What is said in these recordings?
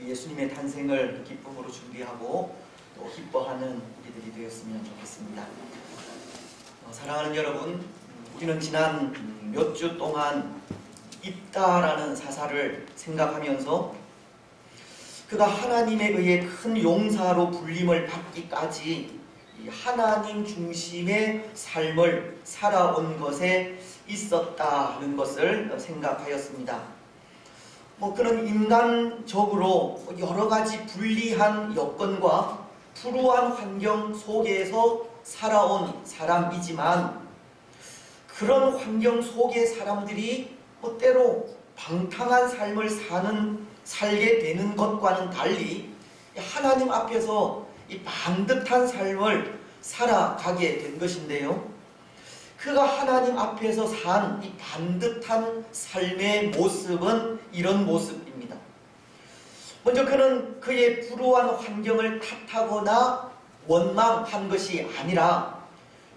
예수님의 탄생을 기쁨으로 준비하고 또 기뻐하는 우리들이 되었으면 좋겠습니다. 사랑하는 여러분, 우리는 지난 몇 주 동안 입다라는 사사를 생각하면서 그가 하나님에 의해 큰 용사로 불림을 받기까지 하나님 중심의 삶을 살아온 것에 있었다는 것을 생각하였습니다. 그는 인간적으로 여러 가지 불리한 여건과 불우한 환경 속에서 살아온 사람이지만, 그런 환경 속의 사람들이 때로 방탕한 삶을 살게 되는 것과는 달리 하나님 앞에서 이 반듯한 삶을 살아가게 된 것인데요. 그가 하나님 앞에서 산 이 반듯한 삶의 모습은 이런 모습입니다. 먼저 그는 그의 불우한 환경을 탓하거나 원망한 것이 아니라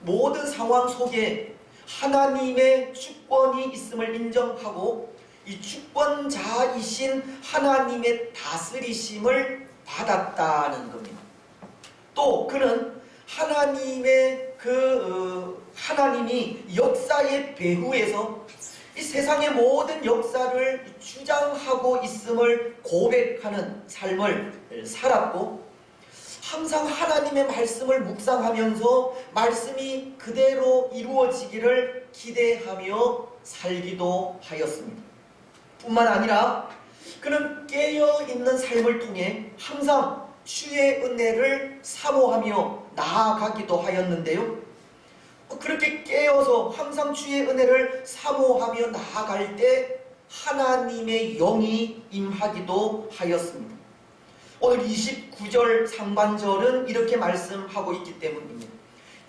모든 상황 속에 하나님의 주권이 있음을 인정하고 이 주권자이신 하나님의 다스리심을 받았다는 겁니다. 또 그는 하나님이 역사의 배후에서 이 세상의 모든 역사를 주장하고 있음을 고백하는 삶을 살았고, 항상 하나님의 말씀을 묵상하면서 말씀이 그대로 이루어지기를 기대하며 살기도 하였습니다. 뿐만 아니라 그는 깨어있는 삶을 통해 항상 주의 은혜를 사모하며 나아가기도 하였는데요. 그렇게 깨어서 항상 주의 은혜를 사모하며 나아갈 때 하나님의 영이 임하기도 하였습니다. 오늘 29절 상반절은 이렇게 말씀하고 있기 때문입니다.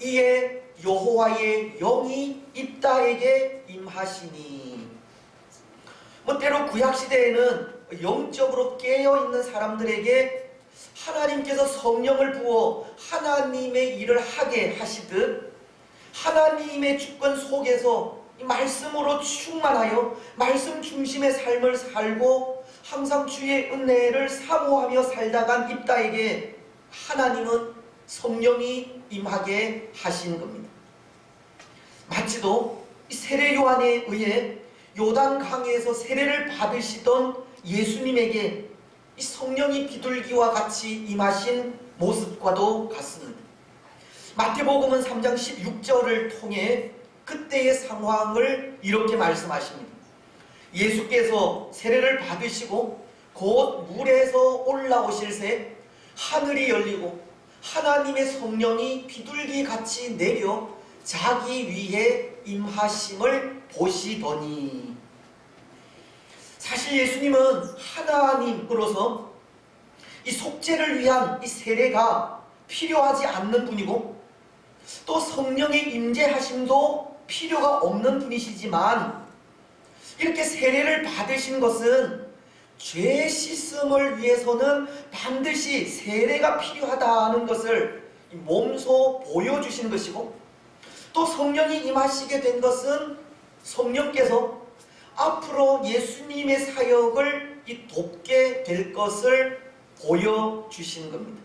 이에 여호와의 영이 입다에게 임하시니. 때로 구약시대에는 영적으로 깨어있는 사람들에게 하나님께서 성령을 부어 하나님의 일을 하게 하시듯, 하나님의 주권 속에서 말씀으로 충만하여 말씀 중심의 삶을 살고 항상 주의 은혜를 사모하며 살다간 입다에게 하나님은 성령이 임하게 하신 겁니다. 마치도 세례 요한에 의해 요단강에서 세례를 받으시던 예수님에게 이 성령이 비둘기와 같이 임하신 모습과도 같습니다. 마태복음은 3장 16절을 통해 그때의 상황을 이렇게 말씀하십니다. 예수께서 세례를 받으시고 곧 물에서 올라오실새 하늘이 열리고 하나님의 성령이 비둘기같이 내려 자기 위에 임하심을 보시더니. 사실 예수님은 하나님으로서 이 속죄를 위한 이 세례가 필요하지 않는 분이고, 또 성령의 임재하심도 필요가 없는 분이시지만, 이렇게 세례를 받으신 것은 죄 씻음을 위해서는 반드시 세례가 필요하다는 것을 몸소 보여주신 것이고, 또 성령이 임하시게 된 것은 성령께서 앞으로 예수님의 사역을 돕게 될 것을 보여주신 겁니다.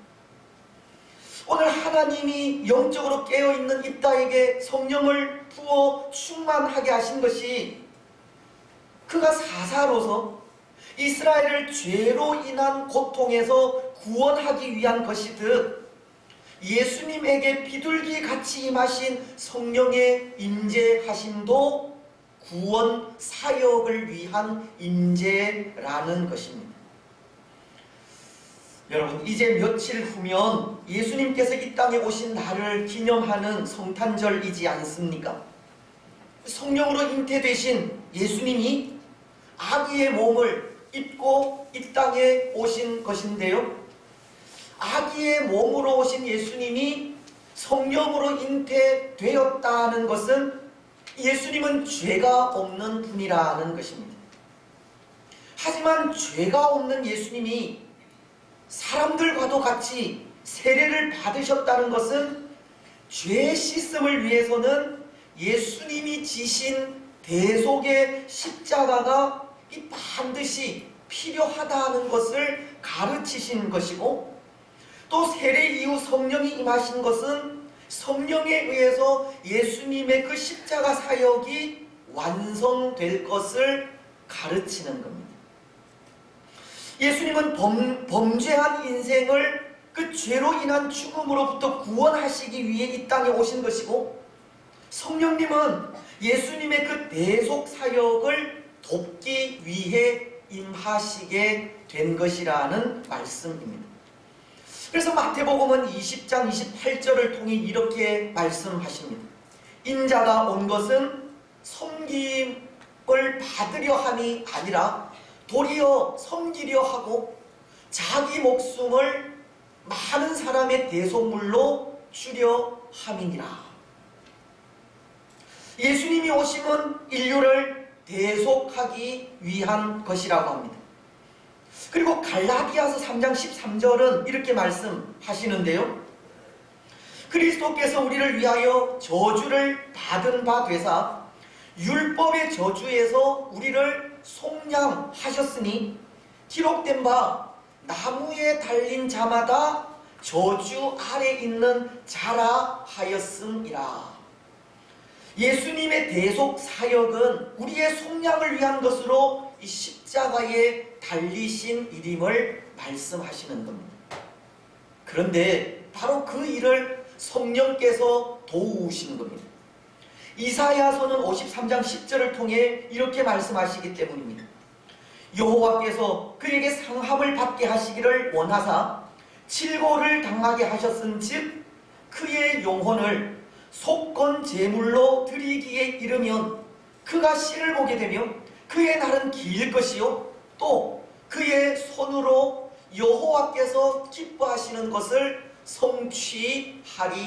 오늘 하나님이 영적으로 깨어있는 입다에게 성령을 부어 충만하게 하신 것이 그가 사사로서 이스라엘을 죄로 인한 고통에서 구원하기 위한 것이듯, 예수님에게 비둘기같이 임하신 성령의 임재하심도 구원 사역을 위한 임재라는 것입니다. 여러분, 이제 며칠 후면 예수님께서 이 땅에 오신 날을 기념하는 성탄절이지 않습니까? 성령으로 잉태되신 예수님이 아기의 몸을 입고 이 땅에 오신 것인데요, 아기의 몸으로 오신 예수님이 성령으로 잉태되었다는 것은 예수님은 죄가 없는 분이라는 것입니다. 하지만 죄가 없는 예수님이 사람들과도 같이 세례를 받으셨다는 것은 죄 씻음을 위해서는 예수님이 지신 대속의 십자가가 반드시 필요하다는 것을 가르치신 것이고, 또 세례 이후 성령이 임하신 것은 성령에 의해서 예수님의 그 십자가 사역이 완성될 것을 가르치는 겁니다. 예수님은 범죄한 인생을 그 죄로 인한 죽음으로부터 구원하시기 위해 이 땅에 오신 것이고, 성령님은 예수님의 그 대속 사역을 돕기 위해 임하시게 된 것이라는 말씀입니다. 그래서 마태복음은 20장 28절을 통해 이렇게 말씀하십니다. 인자가 온 것은 섬김을 받으려 함이 아니라 도리어 섬기려 하고 자기 목숨을 많은 사람의 대속물로 주려 함이니라. 예수님이 오심은 인류를 대속하기 위한 것이라고 합니다. 그리고 갈라디아서 3장 13절은 이렇게 말씀하시는데요. 그리스도께서 우리를 위하여 저주를 받은 바 되사 율법의 저주에서 우리를 속량하셨으니 기록된 바 나무에 달린 자마다 저주 아래 있는 자라 하였음이라. 예수님의 대속 사역은 우리의 속량을 위한 것으로 이 십자가에 달리신 일임을 말씀하시는 겁니다. 그런데 바로 그 일을 성령께서 도우신 겁니다. 이사야서는 53장 10절을 통해 이렇게 말씀하시기 때문입니다. 여호와께서 그에게 상함을 받게 하시기를 원하사 칠고를 당하게 하셨은즉 그의 영혼을 속건 제물로 드리기에 이르면 그가 씨를 보게 되며 그의 날은 길 것이요 또 그의 손으로 여호와께서 기뻐하시는 것을 성취하리로다.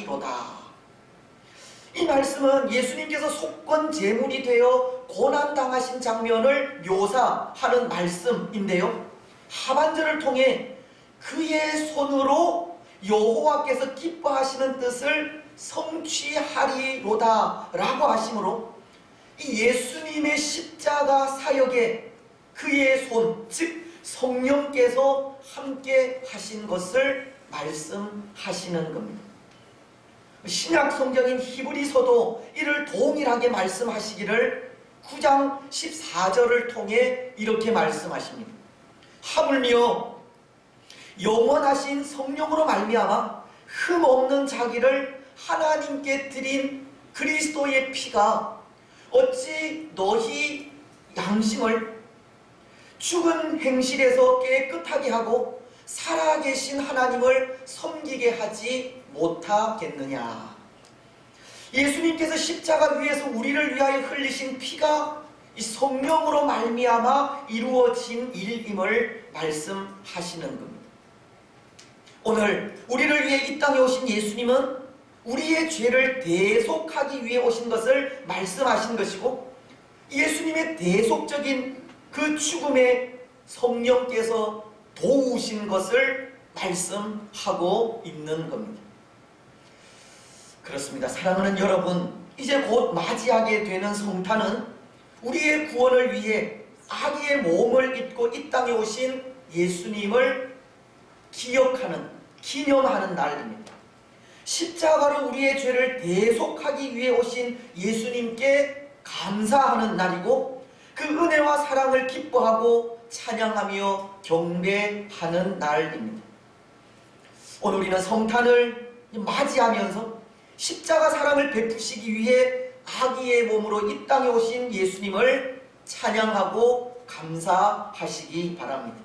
이 말씀은 예수님께서 속건 제물이 되어 고난당하신 장면을 묘사하는 말씀인데요, 하반절을 통해 그의 손으로 여호와께서 기뻐하시는 뜻을 성취하리로다 라고 하시므로 이 예수님의 십자가 사역에 그의 손, 즉 성령께서 함께 하신 것을 말씀하시는 겁니다. 신약 성경인 히브리서도 이를 동일하게 말씀하시기를 9장 14절을 통해 이렇게 말씀하십니다. 하물며 영원하신 성령으로 말미암아 흠없는 자기를 하나님께 드린 그리스도의 피가 어찌 너희 양심을 죽은 행실에서 깨끗하게 하고 살아계신 하나님을 섬기게 하지 못하겠느냐. 예수님께서 십자가 위에서 우리를 위하여 흘리신 피가 이 성령으로 말미암아 이루어진 일임을 말씀하시는 겁니다. 오늘 우리를 위해 이 땅에 오신 예수님은 우리의 죄를 대속하기 위해 오신 것을 말씀하신 것이고, 예수님의 대속적인 그 죽음에 성령께서 도우신 것을 말씀하고 있는 겁니다. 그렇습니다. 사랑하는 여러분, 이제 곧 맞이하게 되는 성탄은 우리의 구원을 위해 아기의 몸을 입고 이 땅에 오신 예수님을 기념하는 날입니다. 십자가로 우리의 죄를 대속하기 위해 오신 예수님께 감사하는 날이고, 그 은혜와 사랑을 기뻐하고 찬양하며 경배하는 날입니다. 오늘 우리는 성탄을 맞이하면서 십자가 사랑을 베푸시기 위해 아기의 몸으로 이 땅에 오신 예수님을 찬양하고 감사하시기 바랍니다.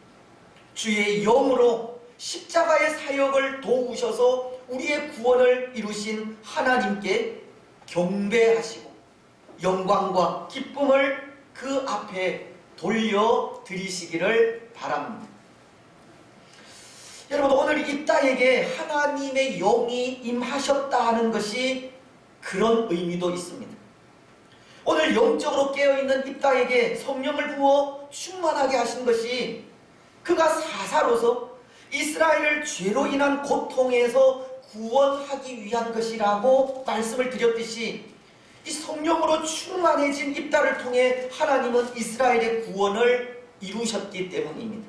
주의 영으로 십자가의 사역을 도우셔서 우리의 구원을 이루신 하나님께 경배하시고 영광과 기쁨을 그 앞에 돌려드리시기를 바랍니다. 여러분, 오늘 이 땅에게 하나님의 영이 임하셨다 하는 것이 그런 의미도 있습니다. 오늘 영적으로 깨어있는 이 땅에게 성령을 부어 충만하게 하신 것이 그가 사사로서 이스라엘을 죄로 인한 고통에서 구원하기 위한 것이라고 말씀을 드렸듯이, 이 성령으로 충만해진 이 딸을 통해 하나님은 이스라엘의 구원을 이루셨기 때문입니다.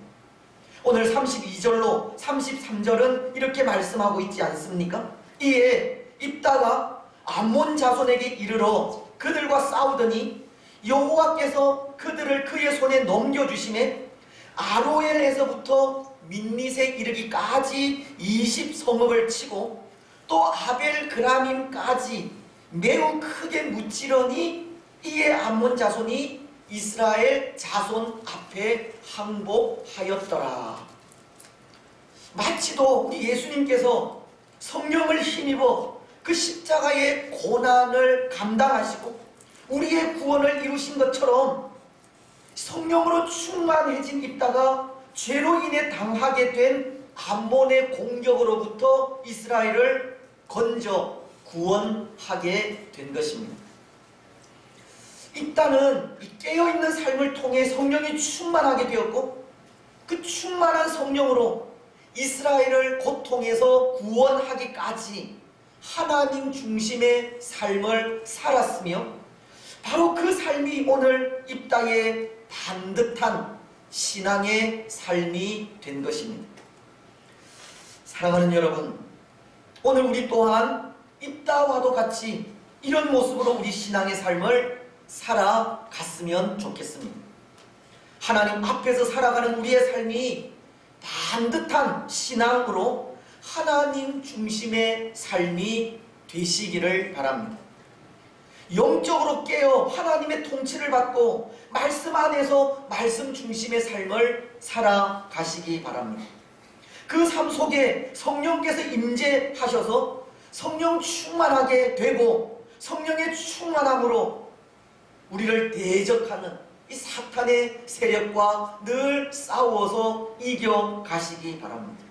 오늘 32절로 33절은 이렇게 말씀하고 있지 않습니까? 이에 입다가 암몬 자손에게 이르러 그들과 싸우더니 여호와께서 그들을 그의 손에 넘겨주심에 아로엘에서부터 민닛에 이르기까지 20성읍을 치고 또 아벨 그라밈까지 매우 크게 무찌르니 이에 암몬 자손이 이스라엘 자손 앞에 항복하였더라. 마치도 우리 예수님께서 성령을 힘입어 그 십자가의 고난을 감당하시고 우리의 구원을 이루신 것처럼 성령으로 충만해진 입다가 죄로 인해 당하게 된 암몬의 공격으로부터 이스라엘을 건져 구원하게 된 것입니다. 입다는 깨어있는 삶을 통해 성령이 충만하게 되었고 그 충만한 성령으로 이스라엘을 고통에서 구원하기까지 하나님 중심의 삶을 살았으며 바로 그 삶이 오늘 입다의 반듯한 신앙의 삶이 된 것입니다. 사랑하는 여러분, 오늘 우리 또한 입다와도 같이 이런 모습으로 우리 신앙의 삶을 살아갔으면 좋겠습니다. 하나님 앞에서 살아가는 우리의 삶이 반듯한 신앙으로 하나님 중심의 삶이 되시기를 바랍니다. 영적으로 깨어 하나님의 통치를 받고 말씀 안에서 말씀 중심의 삶을 살아가시기 바랍니다. 그 삶 속에 성령께서 임재하셔서 성령 충만하게 되고 성령의 충만함으로 우리를 대적하는 이 사탄의 세력과 늘 싸워서 이겨가시기 바랍니다.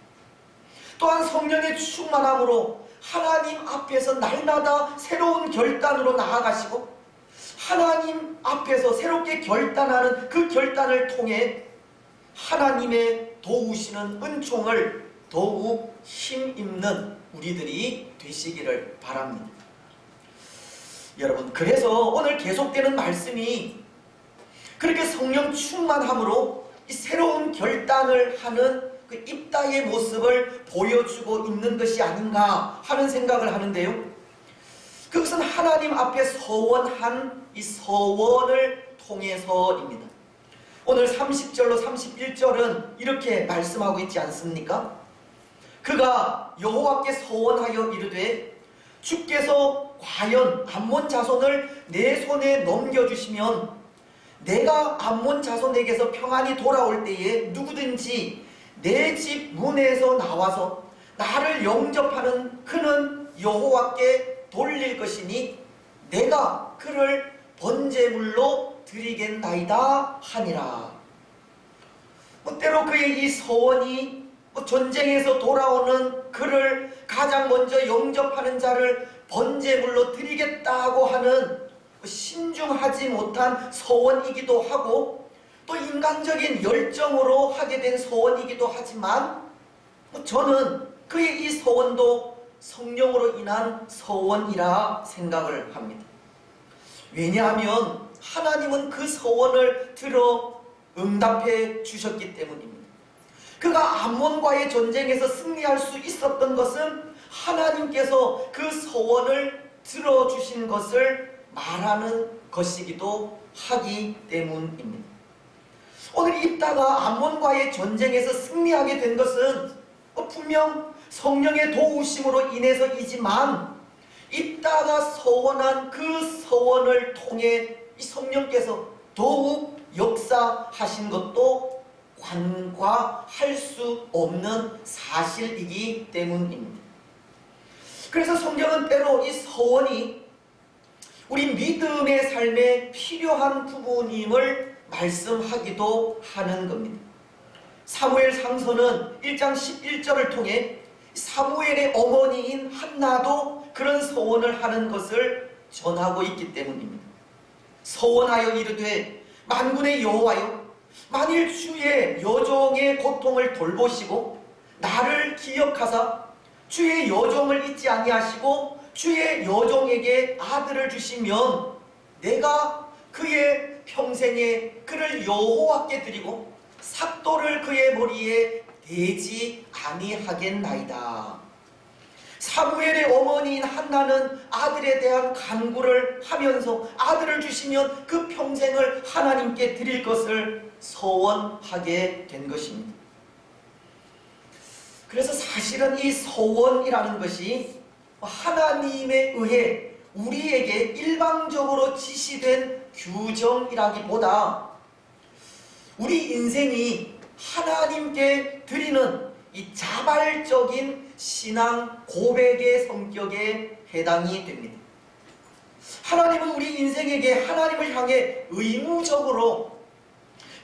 또한 성령의 충만함으로 하나님 앞에서 날마다 새로운 결단으로 나아가시고 하나님 앞에서 새롭게 결단하는 그 결단을 통해 하나님의 도우시는 은총을 더욱 힘입는 우리들이 되시기를 바랍니다. 여러분, 그래서 오늘 계속되는 말씀이 그렇게 성령 충만함으로 이 새로운 결단을 하는 그 입다의 모습을 보여주고 있는 것이 아닌가 하는 생각을 하는데요. 그것은 하나님 앞에 서원한 이 서원을 통해서입니다. 오늘 30절로 31절은 이렇게 말씀하고 있지 않습니까? 그가 여호와께 서원하여 이르되 주께서 과연 암몬 자손을 내 손에 넘겨주시면 내가 암몬 자손에게서 평안히 돌아올 때에 누구든지 내 집 문에서 나와서 나를 영접하는 그는 여호와께 돌릴 것이니 내가 그를 번제물로 드리겠나이다 하니라. 때로 그의 이 서원이 전쟁에서 돌아오는 그를 가장 먼저 영접하는 자를 번제물로 드리겠다고 하는 신중하지 못한 서원이기도 하고 또 인간적인 열정으로 하게 된 서원이기도 하지만 저는 그의 이 서원도 성령으로 인한 서원이라 생각을 합니다. 왜냐하면 하나님은 그 서원을 들어 응답해 주셨기 때문입니다. 그가 암몬과의 전쟁에서 승리할 수 있었던 것은 하나님께서 그 서원을 들어주신 것을 말하는 것이기도 하기 때문입니다. 오늘 입다가 암몬과의 전쟁에서 승리하게 된 것은 분명 성령의 도우심으로 인해서이지만 입다가 서원한 그 서원을 통해 이 성령께서 더욱 역사하신 것도 간과할 수 없는 사실이기 때문입니다. 그래서 성경은 때로 이 서원이 우리 믿음의 삶에 필요한 부분임을 말씀하기도 하는 겁니다. 사무엘 상서는 1장 11절을 통해 사무엘의 어머니인 한나도 그런 서원을 하는 것을 전하고 있기 때문입니다. 서원하여 이르되 만군의 여호와여 만일 주의 여종의 고통을 돌보시고 나를 기억하사 주의 여종을 잊지 아니하시고 주의 여종에게 아들을 주시면 내가 그의 평생에 그를 여호와께 드리고 삭도를 그의 머리에 대지 아니하겠나이다. 사무엘의 어머니인 한나는 아들에 대한 간구를 하면서 아들을 주시면 그 평생을 하나님께 드릴 것을 서원하게 된 것입니다. 그래서 사실은 이 서원이라는 것이 하나님에 의해 우리에게 일방적으로 지시된 규정이라기보다 우리 인생이 하나님께 드리는 이 자발적인 신앙 고백의 성격에 해당이 됩니다. 하나님은 우리 인생에게 하나님을 향해 의무적으로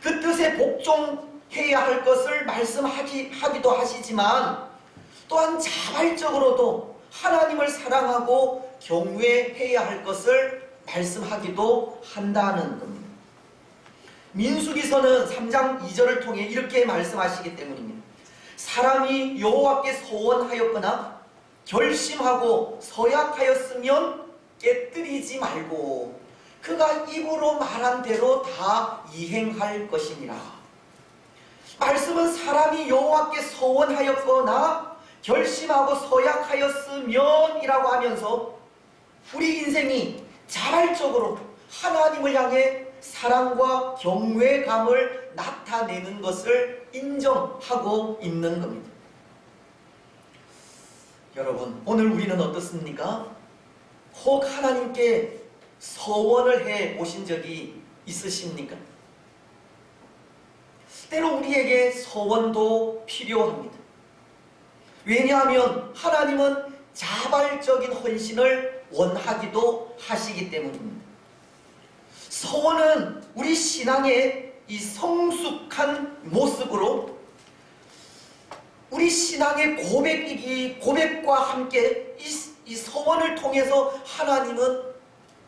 그 뜻에 복종해야 할 것을 말씀하기도 하시지만 또한 자발적으로도 하나님을 사랑하고 경외해야 할 것을 말씀하기도 한다는 겁니다. 민수기서는 3장 2절을 통해 이렇게 말씀하시기 때문입니다. 사람이 여호와께 소원하였거나 결심하고 서약하였으면 깨뜨리지 말고 그가 입으로 말한 대로 다 이행할 것이니라. 말씀은 사람이 여호와께 소원하였거나 결심하고 서약하였으면 이라고 하면서 우리 인생이 자발적으로 하나님을 향해 사랑과 경외감을 나타내는 것을 인정하고 있는 겁니다. 여러분, 오늘 우리는 어떻습니까? 혹 하나님께 서원을 해 보신 적이 있으십니까? 때로 우리에게 서원도 필요합니다. 왜냐하면 하나님은 자발적인 헌신을 원하기도 하시기 때문입니다. 서원은 우리 신앙의 이 성숙한 모습으로 우리 신앙의 고백과 함께 이 서원을 통해서 하나님은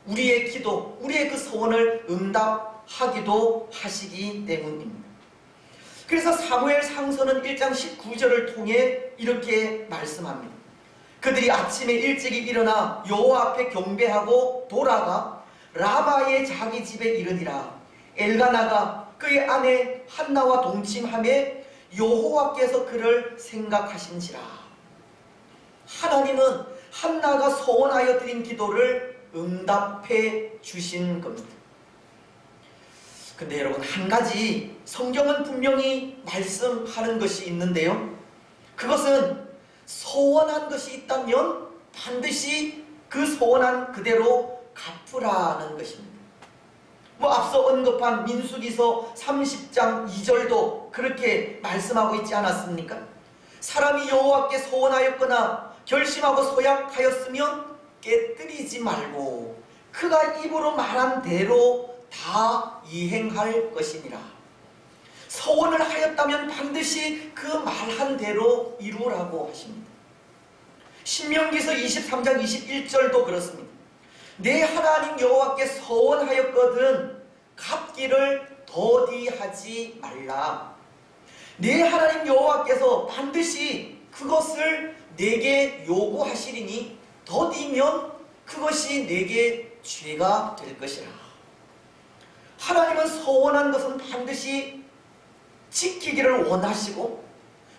우리의 기도, 우리의 그 서원을 응답하기도 하시기 때문입니다. 그래서 사무엘 상서는 1장 19절을 통해 이렇게 말씀합니다. 그들이 아침에 일찍이 일어나 여호와 앞에 경배하고 돌아가 라마의 자기 집에 이르니라. 엘가나가 그의 아내 한나와 동침하매 여호와께서 그를 생각하신지라. 하나님은 한나가 소원하여 드린 기도를 응답해 주신 겁니다. 근데 여러분, 한 가지 성경은 분명히 말씀하는 것이 있는데요, 그것은 소원한 것이 있다면 반드시 그 소원한 그대로 갚으라는 것입니다. 앞서 언급한 민수기서 30장 2절도 그렇게 말씀하고 있지 않았습니까? 사람이 여호와께 소원하였거나 결심하고 서약하였으면 깨뜨리지 말고 그가 입으로 말한 대로 다 이행할 것이니라. 서원을 하였다면 반드시 그 말한 대로 이루라고 하십니다. 신명기서 23장 21절도 그렇습니다. 내 하나님 여호와께 서원하였거든 갚기를 더디하지 말라. 내 하나님 여호와께서 반드시 그것을 내게 요구하시리니 더디면 그것이 내게 죄가 될 것이라. 하나님은 서원한 것은 반드시 지키기를 원하시고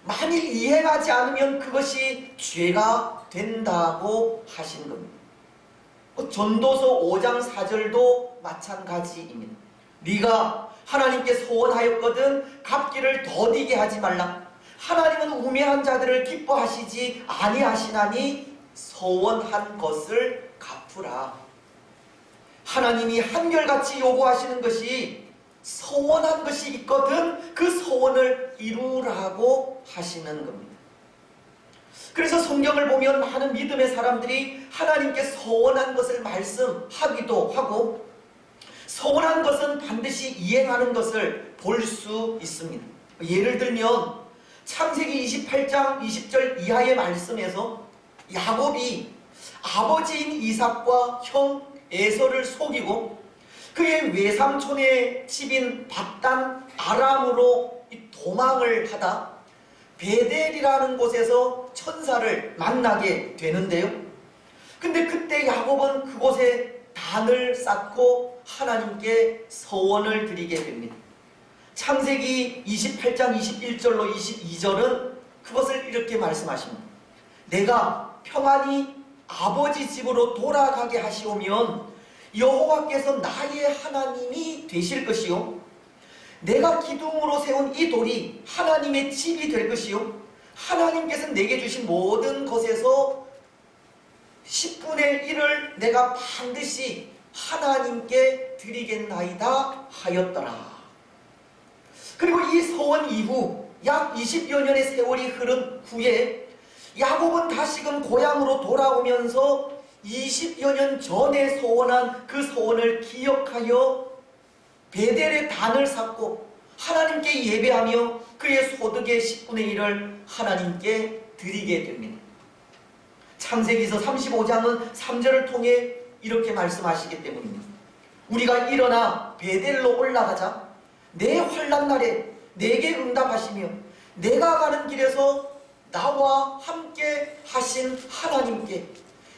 만일 이행하지 않으면 그것이 죄가 된다고 하신 겁니다. 전도서 5장 4절도 마찬가지입니다. 네가 하나님께 소원하였거든 갚기를 더디게 하지 말라. 하나님은 우매한 자들을 기뻐하시지 아니하시나니 소원한 것을 갚으라. 하나님이 한결같이 요구하시는 것이 소원한 것이 있거든 그 소원을 이루라고 하시는 겁니다. 그래서 성경을 보면 많은 믿음의 사람들이 하나님께 소원한 것을 말씀하기도 하고 소원한 것은 반드시 이행하는 것을 볼 수 있습니다. 예를 들면 창세기 28장 20절 이하의 말씀에서 야곱이 아버지인 이삭과 형 에서를 속이고 그의 외삼촌의 집인 밧단 아람으로 도망을 하다 베델이라는 곳에서 천사를 만나게 되는데요. 근데 그때 야곱은 그곳에 단을 쌓고 하나님께 서원을 드리게 됩니다. 창세기 28장 21절로 22절은 그것을 이렇게 말씀하십니다. 내가 평안히 아버지 집으로 돌아가게 하시오면 여호와께서 나의 하나님이 되실 것이요 내가 기둥으로 세운 이 돌이 하나님의 집이 될 것이요 하나님께서 내게 주신 모든 것에서 10분의 1을 내가 반드시 하나님께 드리겠나이다 하였더라. 그리고 이 서원 이후 약 20여 년의 세월이 흐른 후에 야곱은 다시금 고향으로 돌아오면서 20여 년 전에 서원한 그 서원을 기억하여 베델의 단을 쌓고 하나님께 예배하며 그의 소득의 10분의 1을 하나님께 드리게 됩니다. 창세기서 35장은 3절을 통해 이렇게 말씀하시기 때문입니다. 우리가 일어나 베델로 올라가자 내 환난 날에 내게 응답하시며 내가 가는 길에서 나와 함께 하신 하나님께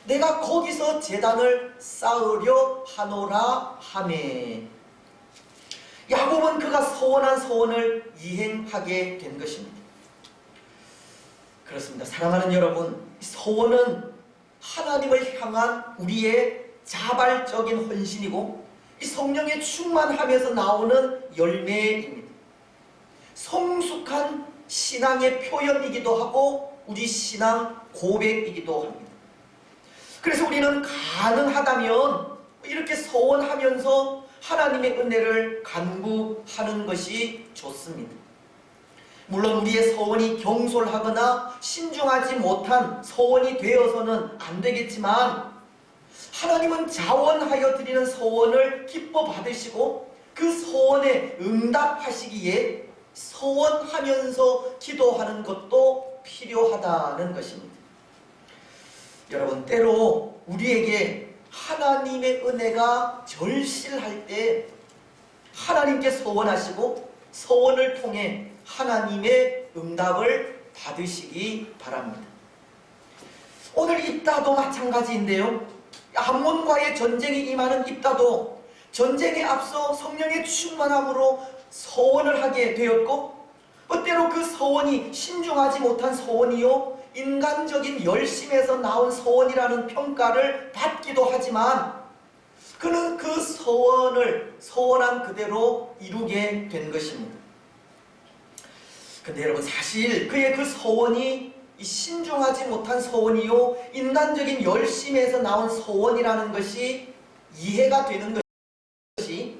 내가 거기서 제단을 쌓으려 하노라 하매. 야곱은 그가 서원한 서원을 이행하게 된 것입니다. 그렇습니다. 사랑하는 여러분, 서원은 하나님을 향한 우리의 자발적인 헌신이고 이 성령에 충만하면서 나오는 열매입니다. 성숙한 신앙의 표현이기도 하고 우리 신앙 고백이기도 합니다. 그래서 우리는 가능하다면 이렇게 서원하면서 하나님의 은혜를 간구하는 것이 좋습니다. 물론 우리의 서원이 경솔하거나 신중하지 못한 서원이 되어서는 안 되겠지만 하나님은 자원하여 드리는 서원을 기뻐 받으시고 그 서원에 응답하시기에 서원하면서 기도하는 것도 필요하다는 것입니다. 여러분, 때로 우리에게 하나님의 은혜가 절실할 때 하나님께 서원하시고 서원을 통해 하나님의 응답을 받으시기 바랍니다. 오늘 입다도 마찬가지인데요. 암몬과의 전쟁이 임하는 입다도 전쟁에 앞서 성령의 충만함으로 서원을 하게 되었고 때로 그 서원이 신중하지 못한 서원이요 인간적인 열심에서 나온 서원이라는 평가를 받기도 하지만 그는 그 서원을 서원한 그대로 이루게 된 것입니다. 근데 여러분, 사실 그의 그 서원이 신중하지 못한 서원이요 인간적인 열심에서 나온 서원이라는 것이 이해가 되는 것이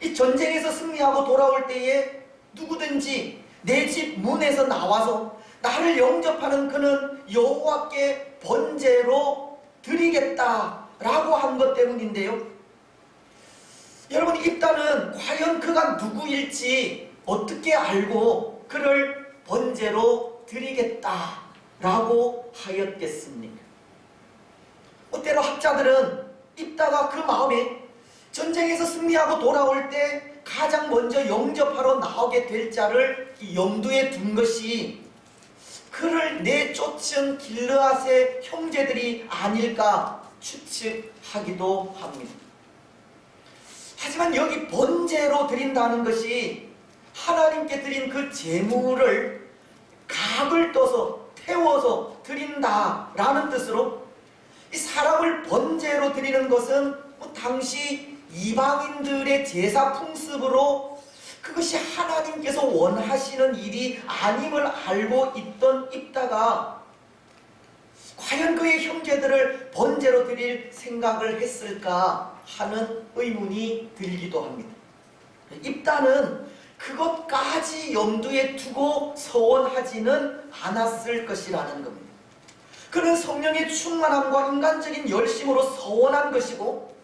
이 전쟁에서 승리하고 돌아올 때에 누구든지 내 집 문에서 나와서 나를 영접하는 그는 여호와께 번제로 드리겠다라고 한 것 때문인데요. 여러분, 입다는 과연 그가 누구일지 어떻게 알고 그를 번제로 드리겠다라고 하였겠습니까? 때로 학자들은 입다가 그 마음에 전쟁에서 승리하고 돌아올 때 가장 먼저 영접하러 나오게 될 자를 염두에 둔 것이 그를 내쫓은 길르앗의 형제들이 아닐까 추측하기도 합니다. 하지만 여기 번제로 드린다는 것이 하나님께 드린 그 제물을 각을 떠서 태워서 드린다라는 뜻으로 이 사람을 번제로 드리는 것은 당시 이방인들의 제사 풍습으로 그것이 하나님께서 원하시는 일이 아님을 알고 있던 입다가 과연 그의 형제들을 번제로 드릴 생각을 했을까 하는 의문이 들기도 합니다. 입다는 그것까지 염두에 두고 서원하지는 않았을 것이라는 겁니다. 그는 성령의 충만함과 인간적인 열심으로 서원한 것이고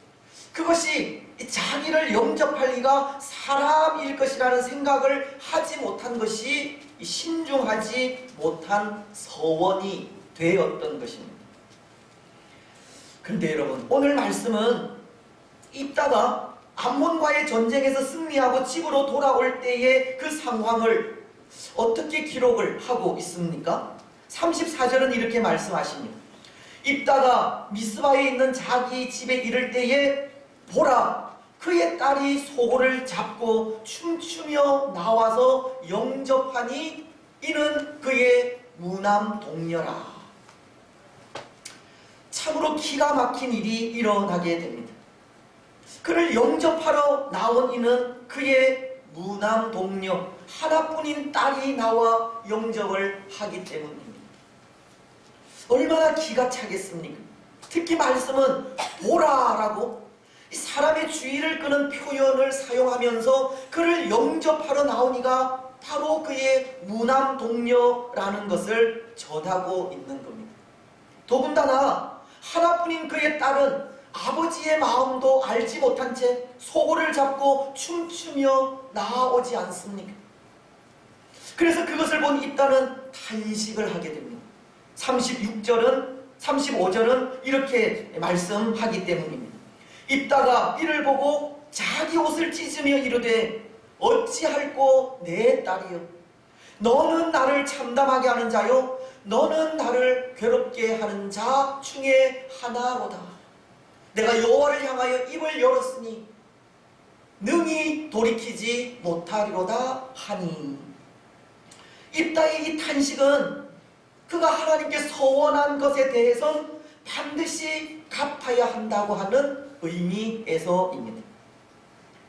그것이 자기를 영접할 리가 사람일 것이라는 생각을 하지 못한 것이 신중하지 못한 서원이 되었던 것입니다. 그런데 여러분, 오늘 말씀은 입다가 암몬과의 전쟁에서 승리하고 집으로 돌아올 때의 그 상황을 어떻게 기록을 하고 있습니까? 34절은 이렇게 말씀하십니다. 입다가 미스바에 있는 자기 집에 이를 때에 보라, 그의 딸이 소고를 잡고 춤추며 나와서 영접하니 이는 그의 무남동녀라. 참으로 기가 막힌 일이 일어나게 됩니다. 그를 영접하러 나온 이는 그의 무남동녀, 하나뿐인 딸이 나와 영접을 하기 때문입니다. 얼마나 기가 차겠습니까? 특히 말씀은 보라라고 사람의 주의를 끄는 표현을 사용하면서 그를 영접하러 나오니가 바로 그의 무남동녀라는 것을 전하고 있는 겁니다. 더군다나 하나뿐인 그의 딸은 아버지의 마음도 알지 못한 채 소고를 잡고 춤추며 나아오지 않습니까? 그래서 그것을 본 입다는 탄식을 하게 됩니다. 35절은 이렇게 말씀하기 때문입니다. 입다가 이를 보고 자기 옷을 찢으며 이르되 어찌할꼬 내 딸이여, 너는 나를 참담하게 하는 자요 너는 나를 괴롭게 하는 자 중에 하나로다. 내가 여호와를 향하여 입을 열었으니 능히 돌이키지 못하리로다 하니. 입다의 이 탄식은 그가 하나님께 서원한 것에 대해선 반드시 갚아야 한다고 하는 의미에서입니다.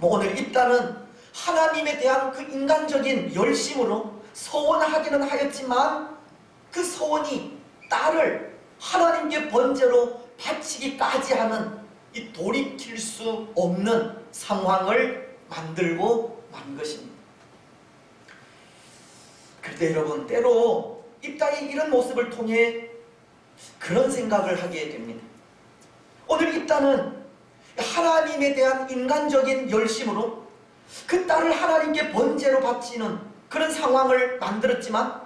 오늘 입다는 하나님에 대한 그 인간적인 열심으로 서원하기는 하였지만 그 서원이 딸을 하나님께 번제로 바치기까지 하는 이 돌이킬 수 없는 상황을 만들고 만 것입니다. 그런데 여러분, 때로 입다의 이런 모습을 통해 그런 생각을 하게 됩니다. 오늘 입다는 하나님에 대한 인간적인 열심으로 그 딸을 하나님께 번제로 바치는 그런 상황을 만들었지만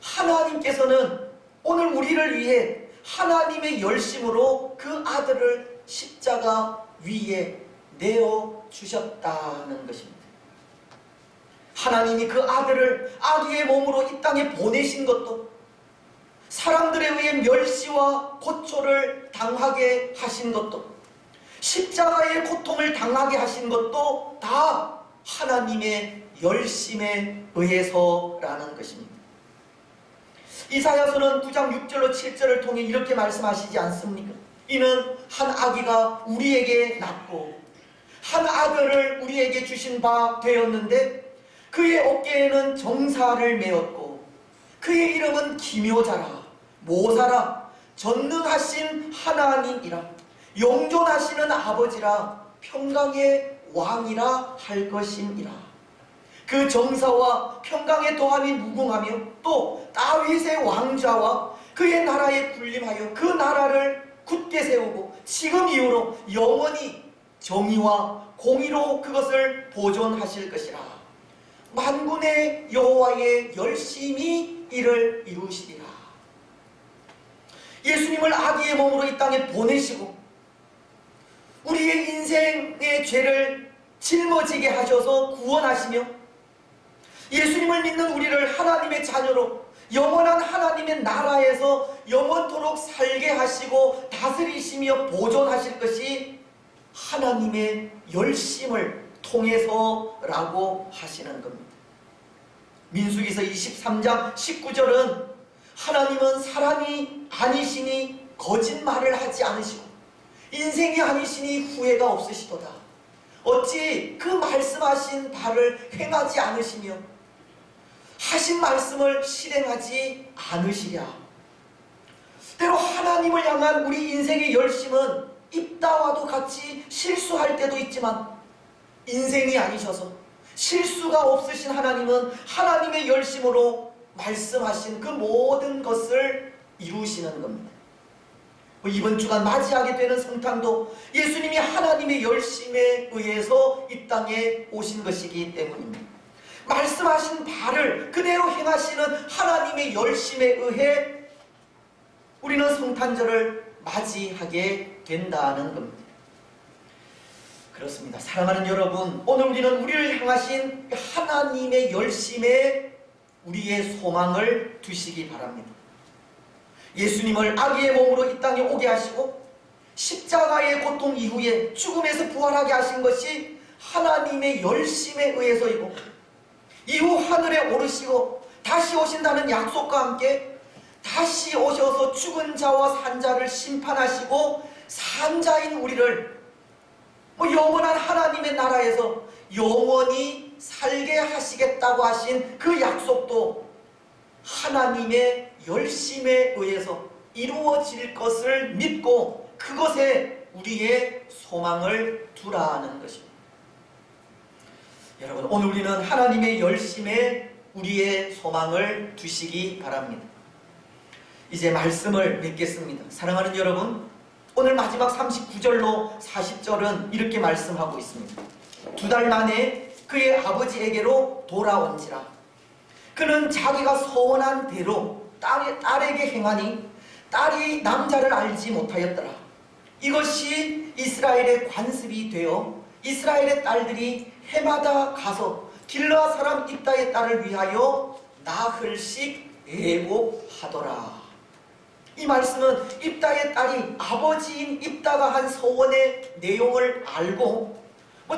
하나님께서는 오늘 우리를 위해 하나님의 열심으로 그 아들을 십자가 위에 내어주셨다는 것입니다. 하나님이 그 아들을 아기의 몸으로 이 땅에 보내신 것도, 사람들에 의해 멸시와 고초를 당하게 하신 것도, 십자가의 고통을 당하게 하신 것도 다 하나님의 열심에 의해서라는 것입니다. 이사야서는 9장 6절로 7절을 통해 이렇게 말씀하시지 않습니까? 이는 한 아기가 우리에게 낳고 한 아들을 우리에게 주신 바 되었는데 그의 어깨에는 정사를 메었고 그의 이름은 기묘자라, 모사라, 전능하신 하나님이라, 영존하시는 아버지라, 평강의 왕이라 할 것이니라. 그 정사와 평강의 도함이 무궁하며 또 다윗의 왕좌와 그의 나라에 군림하여 그 나라를 굳게 세우고 지금 이후로 영원히 정의와 공의로 그것을 보존하실 것이라. 만군의 여호와의 열심히 이를 이루시리라. 예수님을 아기의 몸으로 이 땅에 보내시고 우리의 인생의 죄를 짊어지게 하셔서 구원하시며 예수님을 믿는 우리를 하나님의 자녀로 영원한 하나님의 나라에서 영원토록 살게 하시고 다스리시며 보존하실 것이 하나님의 열심을 통해서라고 하시는 겁니다. 민수기서 23장 19절은 하나님은 사람이 아니시니 거짓말을 하지 않으시고 인생이 아니시니 후회가 없으시도다. 어찌 그 말씀하신 바를 행하지 않으시며 하신 말씀을 실행하지 않으시랴. 때로 하나님을 향한 우리 인생의 열심은 입다와도 같이 실수할 때도 있지만 인생이 아니셔서 실수가 없으신 하나님은 하나님의 열심으로 말씀하신 그 모든 것을 이루시는 겁니다. 이번 주간 맞이하게 되는 성탄도 예수님이 하나님의 열심에 의해서 이 땅에 오신 것이기 때문입니다. 말씀하신 바를 그대로 행하시는 하나님의 열심에 의해 우리는 성탄절을 맞이하게 된다는 겁니다. 그렇습니다. 사랑하는 여러분, 오늘 우리는 우리를 향하신 하나님의 열심에 우리의 소망을 두시기 바랍니다. 예수님을 아기의 몸으로 이 땅에 오게 하시고 십자가의 고통 이후에 죽음에서 부활하게 하신 것이 하나님의 열심에 의해서이고, 이후 하늘에 오르시고 다시 오신다는 약속과 함께 다시 오셔서 죽은 자와 산 자를 심판하시고 산자인 우리를 영원한 하나님의 나라에서 영원히 살게 하시겠다고 하신 그 약속도 하나님의 열심에 의해서 이루어질 것을 믿고 그것에 우리의 소망을 두라는 것입니다. 여러분, 오늘 우리는 하나님의 열심에 우리의 소망을 두시기 바랍니다. 이제 말씀을 맺겠습니다. 사랑하는 여러분, 오늘 마지막 39절로 40절은 이렇게 말씀하고 있습니다. 2달 만에 그의 아버지에게로 돌아온지라. 그는 자기가 소원한 대로 딸에게 행하니 딸이 남자를 알지 못하였더라. 이것이 이스라엘의 관습이 되어 이스라엘의 딸들이 해마다 가서 길르앗 사람 입다의 딸을 위하여 나흘씩 애곡하더라. 이 말씀은 입다의 딸이 아버지인 입다가 한 소원의 내용을 알고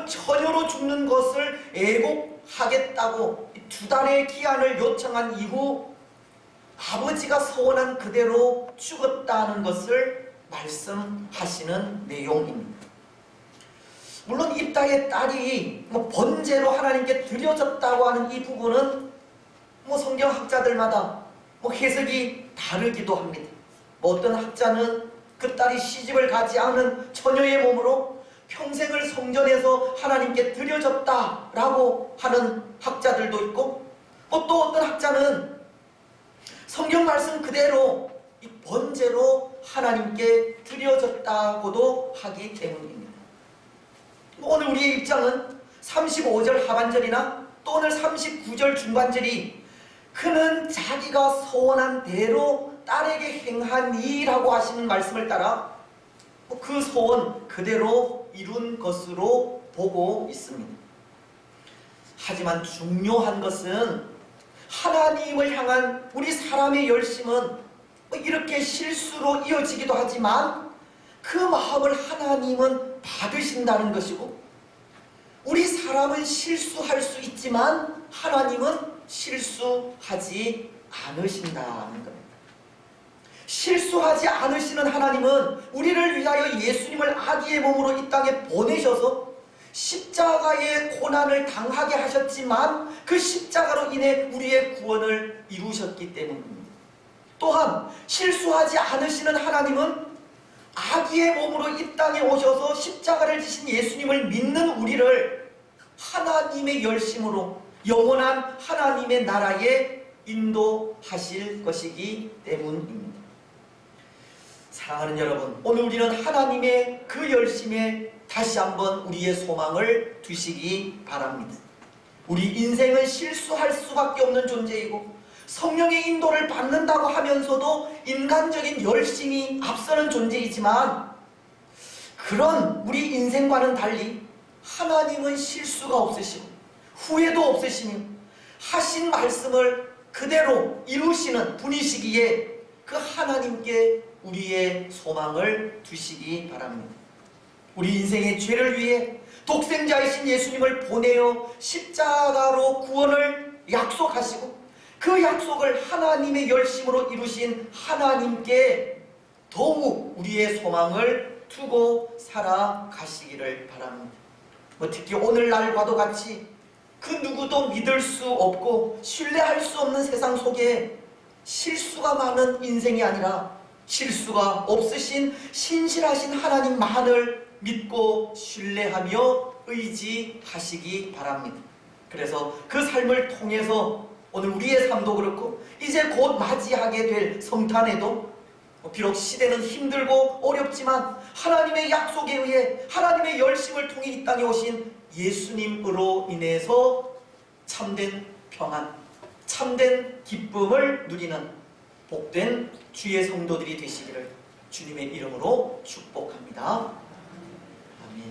처녀로 죽는 것을 애곡하겠다고 2달의 기한을 요청한 이후 아버지가 소원한 그대로 죽었다는 것을 말씀하시는 내용입니다. 물론 입다의 딸이 번제로 하나님께 드려졌다고 하는 이 부분은 성경학자들마다 해석이 다르기도 합니다. 어떤 학자는 그 딸이 시집을 가지 않은 처녀의 몸으로 평생을 성전에서 하나님께 드려졌다라고 하는 학자들도 있고, 또 어떤 학자는 성경 말씀 그대로 이 번제로 하나님께 드려졌다고도 하기 때문입니다. 오늘 우리의 입장은 35절 하반절이나 또 오늘 39절 중반절이 그는 자기가 소원한 대로 딸에게 행하니라고 하시는 말씀을 따라 그 소원 그대로 이룬 것으로 보고 있습니다. 하지만 중요한 것은 하나님을 향한 우리 사람의 열심은 이렇게 실수로 이어지기도 하지만 그 마음을 하나님은 받으신다는 것이고, 우리 사람은 실수할 수 있지만 하나님은 실수하지 않으신다는 겁니다. 실수하지 않으시는 하나님은 우리를 위하여 예수님을 아기의 몸으로 이 땅에 보내셔서 십자가의 고난을 당하게 하셨지만 그 십자가로 인해 우리의 구원을 이루셨기 때문입니다. 또한 실수하지 않으시는 하나님은 아기의 몸으로 이 땅에 오셔서 십자가를 지신 예수님을 믿는 우리를 하나님의 열심으로 영원한 하나님의 나라에 인도하실 것이기 때문입니다. 사랑하는 여러분, 오늘 우리는 하나님의 그 열심에 다시 한번 우리의 소망을 두시기 바랍니다. 우리 인생은 실수할 수밖에 없는 존재이고 성령의 인도를 받는다고 하면서도 인간적인 열심이 앞서는 존재이지만, 그런 우리 인생과는 달리 하나님은 실수가 없으시고 후회도 없으시며 하신 말씀을 그대로 이루시는 분이시기에 그 하나님께 우리의 소망을 두시기 바랍니다. 우리 인생의 죄를 위해 독생자이신 예수님을 보내어 십자가로 구원을 약속하시고 그 약속을 하나님의 열심으로 이루신 하나님께 더욱 우리의 소망을 두고 살아가시기를 바랍니다. 특히 오늘날과도 같이 그 누구도 믿을 수 없고 신뢰할 수 없는 세상 속에 실수가 많은 인생이 아니라 실수가 없으신 신실하신 하나님만을 믿고 신뢰하며 의지하시기 바랍니다. 그래서 그 삶을 통해서 오늘 우리의 삶도 그렇고 이제 곧 맞이하게 될 성탄에도 비록 시대는 힘들고 어렵지만 하나님의 약속에 의해 하나님의 열심을 통해 이 땅에 오신 예수님으로 인해서 참된 평안, 참된 기쁨을 누리는 복된 주의 성도들이 되시기를 주님의 이름으로 축복합니다. 아멘.